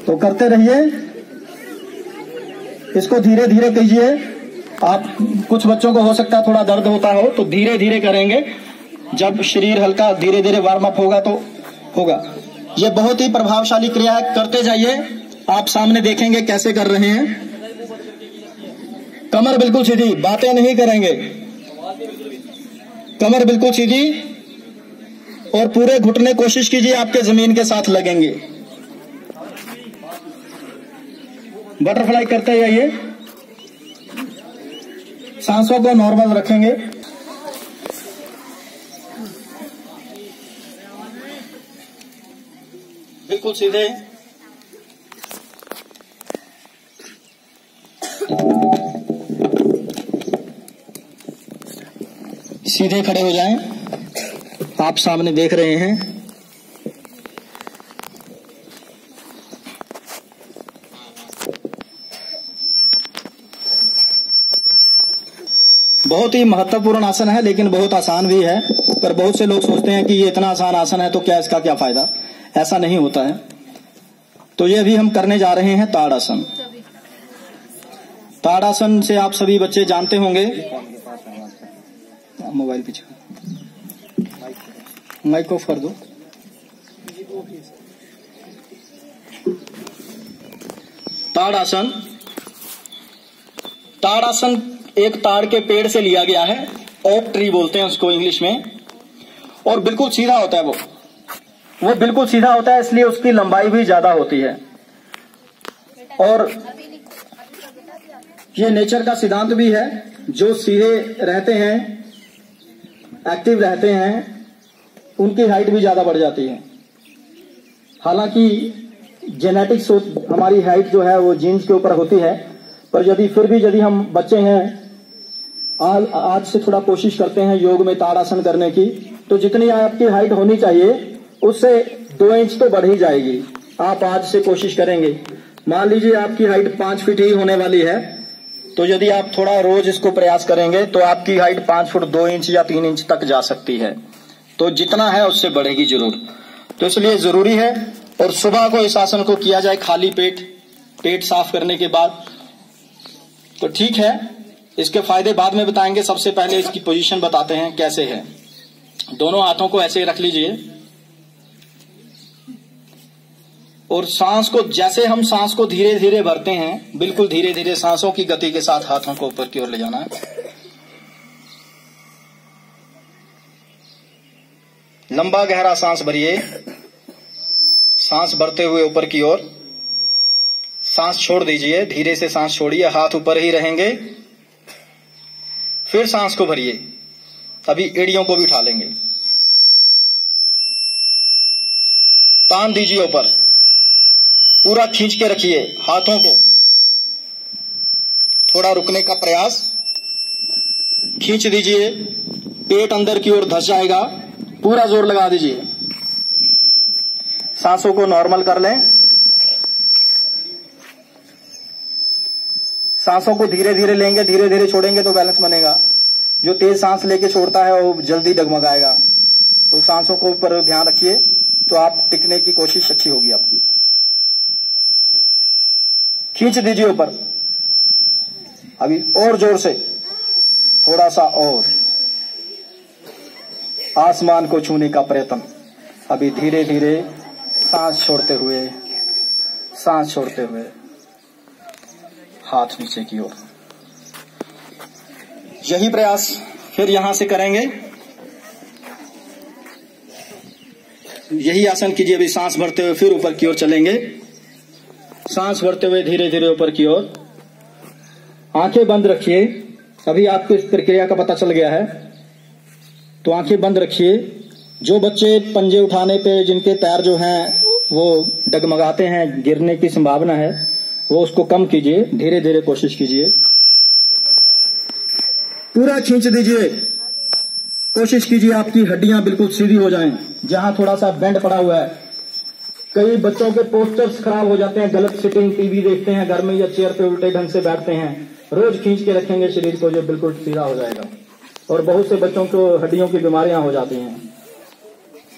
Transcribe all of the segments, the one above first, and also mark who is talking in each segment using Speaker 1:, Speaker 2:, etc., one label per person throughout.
Speaker 1: तो करते रहिए, इसको धीरे धीरे कीजिए। आप कुछ बच्चों को हो सकता है थोड़ा दर्द होता हो, तो धीरे धीरे करेंगे। जब शरीर हल्का धीरे धीरे वार्म अप होगा तो होगा। ये बहुत ही प्रभावशाली क्रिया है, करते जाइए। आप सामने देखेंगे कैसे कर रहे हैं। कमर बिल्कुल सीधी, बातें नहीं करेंगे। कमर बिल्कुल सीधी और पूरे घुटने कोशिश कीजिए आपके जमीन के साथ लगेंगे। बटरफ्लाई करते जाइए। सांसों को नॉर्मल रखेंगे। बिल्कुल सीधे। सीधे खड़े हो जाएं। आप सामने देख रहे हैं। बहुत ही महत्वपूर्ण आसन है, लेकिन बहुत आसान भी है। पर बहुत से लोग सोचते हैं कि ये इतना आसान आसन है तो क्या इसका क्या फायदा। ऐसा नहीं होता है। तो ये अभी हम करने जा रहे हैं ताड़ासन। ताड़ासन से आप सभी बच्चे जानते होंगे। मोबाइल पीछे माइक ऑफ कर दो। ताड़ासन। ताड़ासन एक ताड़ के पेड़ से लिया गया है। ओक ट्री बोलते हैं उसको इंग्लिश में। और बिल्कुल सीधा होता है। वो बिल्कुल सीधा होता है, इसलिए उसकी लंबाई भी ज्यादा होती है। और ये नेचर का सिद्धांत भी है। जो सीधे रहते हैं, एक्टिव रहते हैं, उनकी हाइट भी ज्यादा बढ़ जाती है। हालांकि जेनेटिक्स हमारी हाइट जो है वो जीन्स के ऊपर होती है, पर यदि हम बच्चे हैं, आज से थोड़ा कोशिश करते हैं योग में ताड़ासन करने की, तो जितनी आपकी हाइट होनी चाहिए उससे 2 इंच तो बढ़ ही जाएगी। आप आज से कोशिश करेंगे। मान लीजिए आपकी हाइट 5 फीट ही होने वाली है, तो यदि आप थोड़ा रोज इसको प्रयास करेंगे तो आपकी हाइट 5 फुट 2 इंच या 3 इंच तक जा सकती है। तो जितना है उससे बढ़ेगी जरूर। तो इसलिए जरूरी है। और सुबह को इस आसन को किया जाए खाली पेट साफ करने के बाद। तो ठीक है, इसके फायदे बाद में बताएंगे। सबसे पहले इसकी पोजीशन बताते हैं कैसे है। दोनों हाथों को ऐसे रख लीजिए और सांस को, जैसे हम सांस को धीरे धीरे भरते हैं, बिल्कुल धीरे धीरे सांसों की गति के साथ हाथों को ऊपर की ओर ले जाना है। लंबा गहरा सांस भरिए। सांस भरते हुए ऊपर की ओर। सांस छोड़ दीजिए, धीरे से सांस छोड़िए, हाथ ऊपर ही रहेंगे। फिर सांस को भरिए। अभी एड़ियों को भी उठा लेंगे। तान दीजिए ऊपर, पूरा खींच के रखिए हाथों को। थोड़ा रुकने का प्रयास, खींच दीजिए। पेट अंदर की ओर धंस जाएगा, पूरा जोर लगा दीजिए। सांसों को नॉर्मल कर लें। सांसों को धीरे धीरे लेंगे, धीरे धीरे छोड़ेंगे तो बैलेंस बनेगा। जो तेज सांस लेके छोड़ता है वो जल्दी डगमगाएगा। तो सांसों को ऊपर ध्यान रखिए, तो आप टिकने की कोशिश अच्छी होगी आपकी। खींच दीजिए ऊपर। अभी और जोर से, थोड़ा सा और। आसमान को छूने का प्रयत्न। अभी धीरे धीरे सांस छोड़ते हुए, सांस छोड़ते हुए हाथ नीचे की ओर। यही प्रयास फिर यहां से करेंगे। यही आसन कीजिए। अभी सांस भरते हुए फिर ऊपर की ओर चलेंगे। सांस भरते हुए धीरे धीरे ऊपर की ओर। आंखें बंद रखिए। अभी आपको इस प्रक्रिया का पता चल गया है, तो आंखें बंद रखिए। जो बच्चे पंजे उठाने पे, जिनके पैर जो हैं वो डगमगाते हैं, गिरने की संभावना है, वो उसको कम कीजिए। धीरे धीरे कोशिश कीजिए। पूरा खींच दीजिए। कोशिश कीजिए आपकी हड्डियां बिल्कुल सीधी हो जाएं। जहां थोड़ा सा बेंड पड़ा हुआ है, कई बच्चों के पोस्चर्स खराब हो जाते हैं, गलत सिटिंग, टीवी देखते हैं घर में या चेयर पे उल्टे ढंग से बैठते हैं। रोज खींच के रखेंगे शरीर को, जो बिल्कुल सीधा हो जाएगा। और बहुत से बच्चों को हड्डियों की बीमारियां हो जाती हैं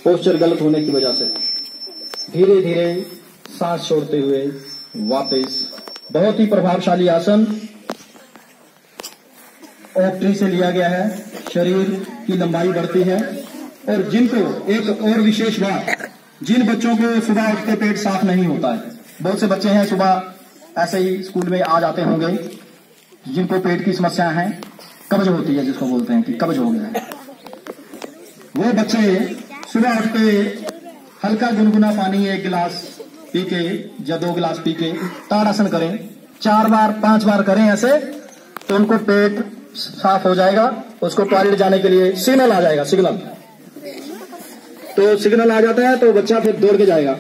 Speaker 1: पोस्चर गलत होने की वजह से। धीरे धीरे सांस छोड़ते हुए वापस। बहुत ही प्रभावशाली आसन ओक ट्री से लिया गया है। शरीर की लंबाई बढ़ती है। और जिनको एक और विशेष बात, जिन बच्चों को सुबह उठ के पेट साफ नहीं होता है, बहुत से बच्चे हैं सुबह ऐसे ही स्कूल में आ जाते होंगे जिनको पेट की समस्या है, कब्ज होती है, जिसको बोलते हैं कि कब्ज हो गया है, वो बच्चे सुबह उठ के हल्का गुनगुना पानी 1 गिलास पी के या 2 गिलास पी के ताड़ासन करें, 4 बार 5 बार करें ऐसे, तो उनको पेट साफ हो जाएगा। उसको टॉयलेट जाने के लिए सिग्नल आ जाएगा, सिग्नल, तो सिग्नल आ जाता है तो बच्चा फिर दौड़ के जाएगा।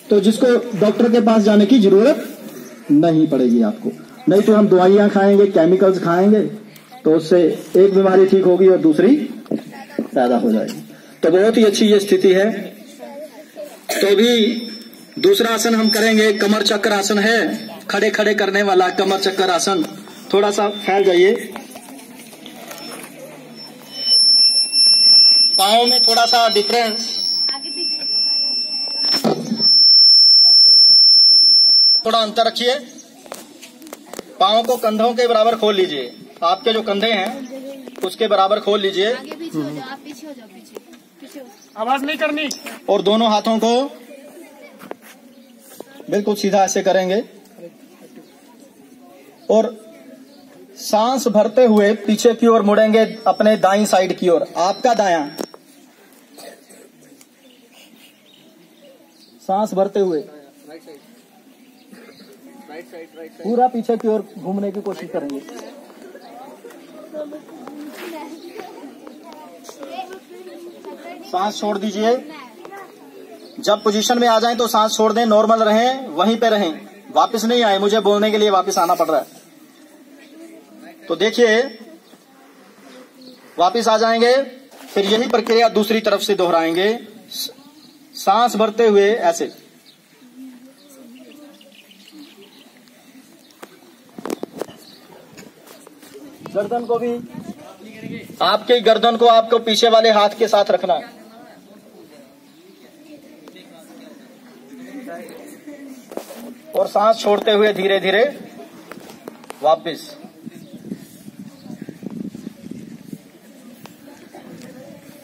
Speaker 1: तो जिसको डॉक्टर के पास जाने की जरूरत नहीं पड़ेगी आपको। नहीं तो हम दवाइयां खाएंगे, केमिकल्स खाएंगे, तो उससे एक बीमारी ठीक होगी और दूसरी पैदा हो जाएगी। तो बहुत ही अच्छी ये स्थिति है। तो भी दूसरा आसन हम करेंगे, कमर चक्कर आसन है, खड़े खड़े करने वाला कमर चक्कर आसन। थोड़ा सा फैल जाइए, पाँव में थोड़ा सा डिफरेंस, थोड़ा अंतर रखिए। पाँव को कंधों के बराबर खोल लीजिए, आपके जो कंधे हैं उसके बराबर खोल लीजिए। आवाज नहीं करनी। और दोनों हाथों को बिल्कुल सीधा ऐसे करेंगे और सांस भरते हुए पीछे की ओर मुड़ेंगे, अपने दाईं साइड की ओर। आपका दायां, सांस भरते हुए पूरा पीछे की ओर घूमने की कोशिश करेंगे। सांस छोड़ दीजिए। जब पोजीशन में आ जाएं तो सांस छोड़ दें, नॉर्मल रहें, वहीं पे रहें, वापस नहीं आए। मुझे बोलने के लिए वापस आना पड़ रहा है, तो देखिए वापस आ जाएंगे। फिर यही प्रक्रिया दूसरी तरफ से दोहराएंगे, सांस भरते हुए ऐसे। गर्दन को भी, आपके गर्दन को आपको पीछे वाले हाथ के साथ रखना है। और सांस छोड़ते हुए धीरे धीरे वापस।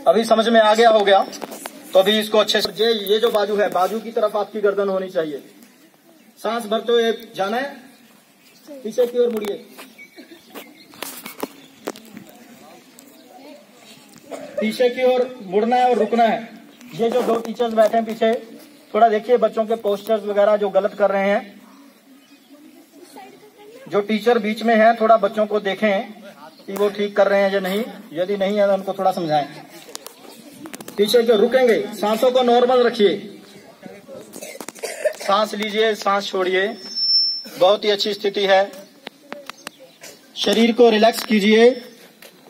Speaker 1: अभी समझ में आ गया होगा, तो अभी इसको अच्छे से, ये जो बाजू है, बाजू की तरफ आपकी गर्दन होनी चाहिए। सांस भरते हुए जाना है, पीछे की ओर मुड़िए, पीछे की ओर मुड़ना है और रुकना है। ये जो 2 टीचर्स बैठे हैं पीछे, थोड़ा देखिए बच्चों के पोस्चर्स वगैरह जो गलत कर रहे हैं। जो टीचर बीच में हैं, थोड़ा बच्चों को देखें कि वो ठीक कर रहे हैं या नहीं। यदि नहीं है तो उनको थोड़ा समझाएं। पीछे जो रुकेंगे, सांसों को नॉर्मल रखिए, सांस लीजिए, सांस छोड़िए। बहुत ही अच्छी स्थिति है। शरीर को रिलैक्स कीजिए,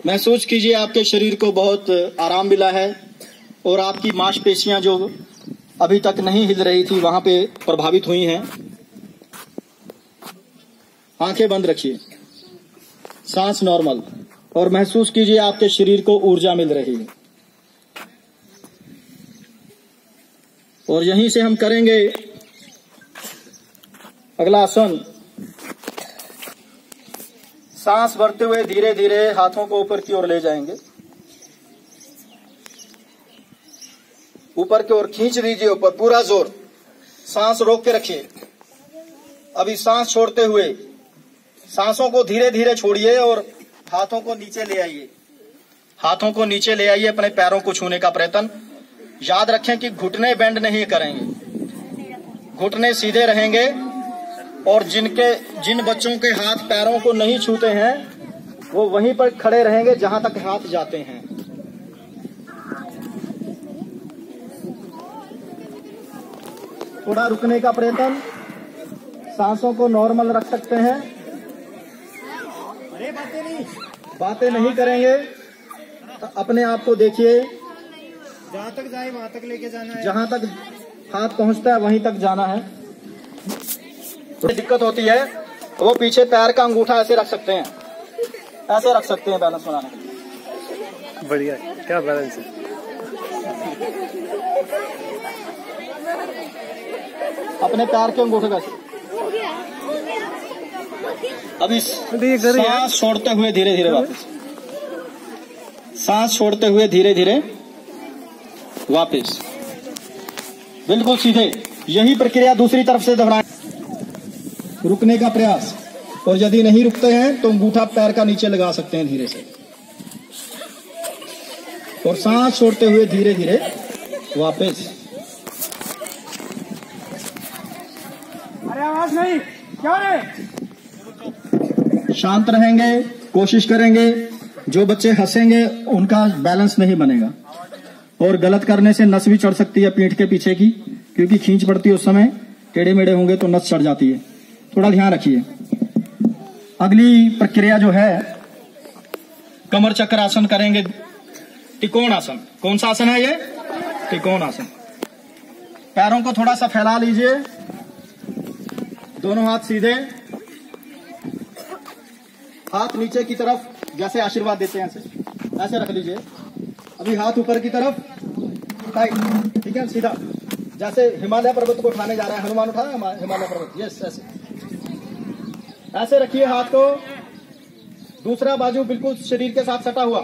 Speaker 1: महसूस कीजिए आपके शरीर को बहुत आराम मिला है और आपकी मांसपेशियां जो अभी तक नहीं हिल रही थी वहां पे प्रभावित हुई हैं। आंखें बंद रखिए, सांस नॉर्मल, और महसूस कीजिए आपके शरीर को ऊर्जा मिल रही है। और यहीं से हम करेंगे अगला आसन। सांस भरते हुए धीरे धीरे हाथों को ऊपर की ओर ले जाएंगे, ऊपर की ओर खींच दीजिए, ऊपर पूरा जोर। सांस रोक के रखिए। अभी सांस छोड़ते हुए सांसों को धीरे धीरे छोड़िए और हाथों को नीचे ले आइए। हाथों को नीचे ले आइए, अपने पैरों को छूने का प्रयत्न। याद रखें कि घुटने बेंड नहीं करेंगे, घुटने सीधे रहेंगे। और जिन बच्चों के हाथ पैरों को नहीं छूते हैं वो वहीं पर खड़े रहेंगे जहां तक हाथ जाते हैं। थोड़ा रुकने का प्रयत्न, सांसों को नॉर्मल रख सकते हैं। बातें नहीं करेंगे, तो अपने आप को देखिए,
Speaker 2: जहाँ तक जाए वहाँ तक लेके जाना है,
Speaker 1: जहाँ तक हाथ पहुँचता है वहीं तक जाना है। दिक्कत होती है वो पीछे पैर का अंगूठा ऐसे रख सकते हैं, ऐसे रख सकते हैं बैलेंस बनाने के लिए।
Speaker 2: बढ़िया, क्या बैलेंस है।
Speaker 1: अपने पैर के अंगूठे का। अभी सांस छोड़ते हुए धीरे धीरे वापस, सांस छोड़ते हुए धीरे धीरे वापस, बिल्कुल सीधे। यही प्रक्रिया दूसरी तरफ से दोहराएं। रुकने का प्रयास, और यदि नहीं रुकते हैं तो अंगूठा पैर का नीचे लगा सकते हैं धीरे से, और सांस छोड़ते हुए धीरे धीरे वापस।
Speaker 2: अरे आवाज नहीं, क्या रे?
Speaker 1: शांत रहेंगे, कोशिश करेंगे। जो बच्चे हंसेंगे उनका बैलेंस नहीं बनेगा, और गलत करने से नस भी चढ़ सकती है पीठ के पीछे की, क्योंकि खींच पड़ती है उस समय, टेढ़े मेढ़े होंगे तो नस चढ़ जाती है। थोड़ा ध्यान रखिए। अगली प्रक्रिया जो है, कमर चक्र आसन करेंगे, त्रिकोण आसन। कौन सा आसन है ये? त्रिकोण आसन। पैरों को थोड़ा सा फैला लीजिए, दोनों हाथ सीधे, हाथ नीचे की तरफ, जैसे आशीर्वाद देते हैं ऐसे रख लीजिए। अभी हाथ ऊपर की तरफ, टाइट, ठीक है, सीधा, जैसे हिमालय पर्वत को उठाने जा रहे हैं, हनुमान उठा रहा है हिमालय पर्वत, यस, ऐसे रखिए हाथ को। दूसरा बाजू बिल्कुल शरीर के साथ सटा हुआ,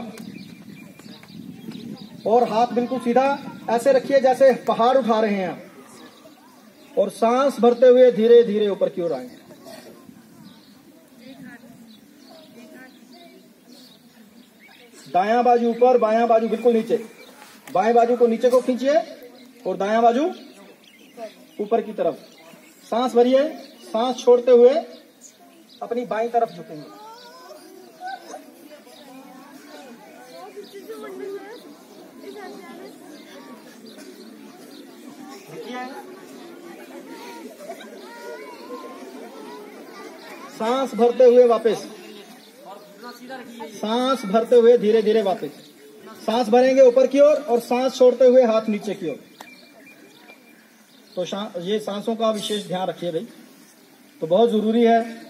Speaker 1: और हाथ बिल्कुल सीधा ऐसे रखिए जैसे पहाड़ उठा रहे हैं, और सांस भरते हुए धीरे धीरे ऊपर की ओर आएंगे। दायां बाजू ऊपर, बायां बाजू बिल्कुल नीचे। बाएं बाजू को नीचे को खींचिए, और दायां बाजू ऊपर की तरफ। सांस भरिए, सांस छोड़ते हुए अपनी बाईं तरफ झुकेंगे। सांस भरते हुए वापस, सांस भरते हुए धीरे धीरे वापस। सांस भरेंगे ऊपर की ओर, और सांस छोड़ते हुए हाथ नीचे की ओर। तो ये सांसों का विशेष ध्यान रखिए भाई, तो बहुत जरूरी है।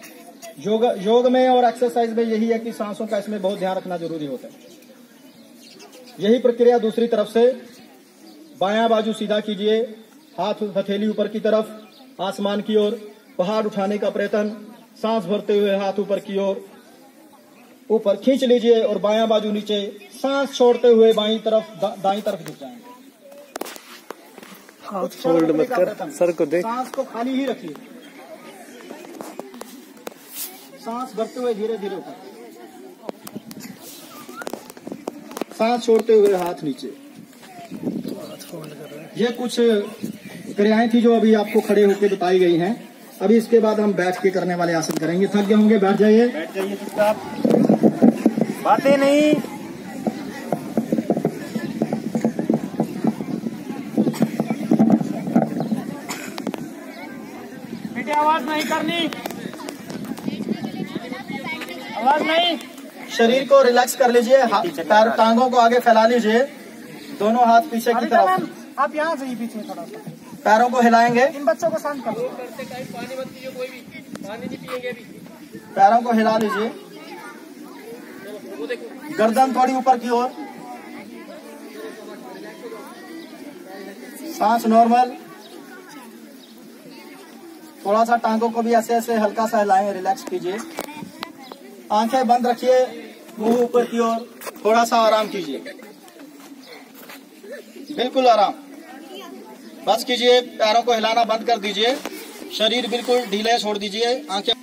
Speaker 1: योग में और एक्सरसाइज में यही है कि सांसों का इसमें बहुत ध्यान रखना जरूरी होता है। यही प्रक्रिया दूसरी तरफ से, बायां बाजू सीधा कीजिए, हाथ हथेली ऊपर की तरफ, आसमान की ओर, पहाड़ उठाने का प्रयत्न। सांस भरते हुए हाथ ऊपर की ओर, ऊपर खींच लीजिए, और बायां बाजू नीचे। सांस छोड़ते हुए बाईं तरफ, दाईं तरफ झुक जाएंगे।
Speaker 2: हाथ फोल्ड मत कर, सर को देख।
Speaker 1: सांस को खाली ही रखिए, सांस भरते हुए धीरे धीरे ऊपर, सांस छोड़ते हुए हाथ नीचे। ये कुछ क्रियाएं थी जो अभी आपको खड़े होकर बताई गई हैं। अभी इसके बाद हम बैठ के करने वाले आसन करेंगे। थक गए होंगे, बैठ जाइए।
Speaker 2: चुपचाप, बातें नहीं। बेटे आवाज नहीं करनी, आवाज नहीं।
Speaker 1: शरीर को रिलैक्स कर लीजिए, पैर टांगों को आगे फैला लीजिए, दोनों हाथ पीछे की तरफ।
Speaker 2: आप यहाँ से ही पीछे थोड़ा सा,
Speaker 1: पैरों को हिलाएंगे,
Speaker 2: इन बच्चों को शांत करो।
Speaker 3: पानी मत पियो, कोई भी पानी नहीं पिएंगे अभी।
Speaker 1: पैरों को हिला लीजिए, गर्दन थोड़ी ऊपर की ओर, सांस नॉर्मल। थोड़ा सा टांगों को भी ऐसे ऐसे हल्का सा हिलाएं, रिलैक्स कीजिए। आंखें बंद रखिए, मुंह ऊपर की ओर, थोड़ा सा आराम कीजिए, बिल्कुल आराम। बस कीजिए, पैरों को हिलाना बंद कर दीजिए, शरीर बिल्कुल ढीले छोड़ दीजिए, आंखें।